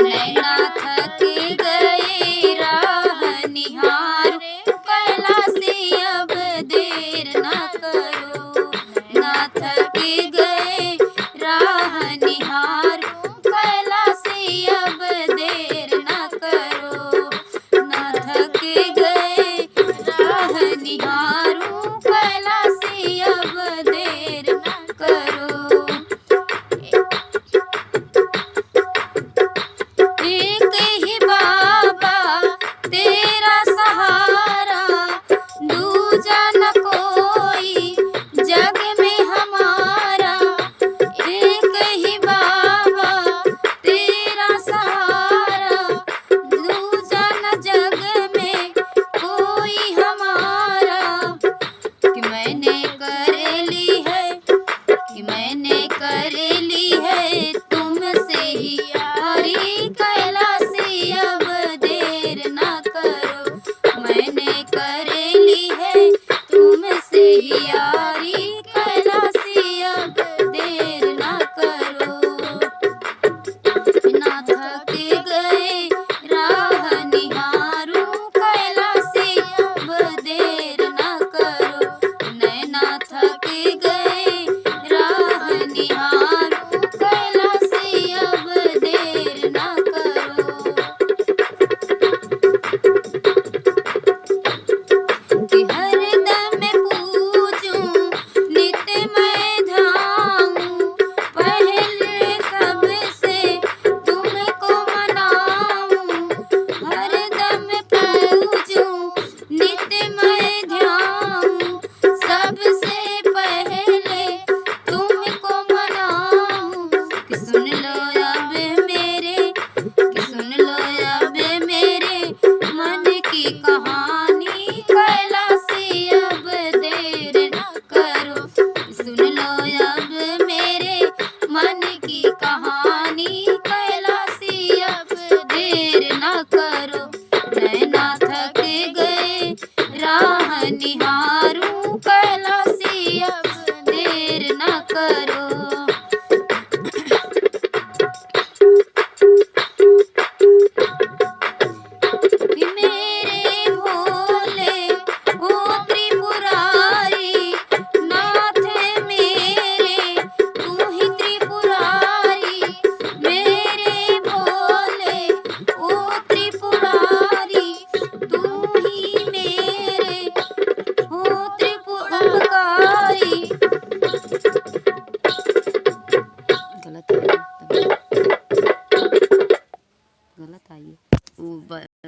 नैना थक गए राह निहार, कैलासी अब देर न करो। ना थक गए राह निहार, कैलासी अब देर न करो। ना थक गए राह निहारूं, कैलासी अब देर न करो। एक ही बाबा तेरा सहारा, दूजा न कोई जग में हमारा। एक ही बाबा तेरा सहारा, दूजा न जग में कोई हमारा। कि मैंने कर ली है, कि मैंने कर ली है तुमसे ही यारी, कैलासी अब देर न करो। मैंने कर ली है तुमसे ही यारी, कैलासी अब देर न करो। ना थक गए राह निहारूं, कैलासी अब देर न करो। नैना थक गए राह निहारूं, कैलासी अब देर न करो। कि हरदम पूजूं नित मैं ध्याऊं, पहले सबसे तुमको मनाऊं। हरदम पूजूं नित मैं ध्याऊं, सबसे पहले तुमको मनाऊं। कि सुन लो अब मेरे, कि सुन लो अब मेरे मन की कहानी, कैलासी अब देर न करो। सुन लो अब मेरे मन की कहानी, कैलासी अब देर न करो। नैना थक गए राह निहारूं, कैलासी अब देर न करो। कि मेरे भोले ओ त्रिपुरारी, नाथ मेरे तू ही त्रिपुरारी। मेरे भोले ओ त्रिपुरारी, तू ही मेरे हो त्रिपुरकारी। गलत है, गलत आई है।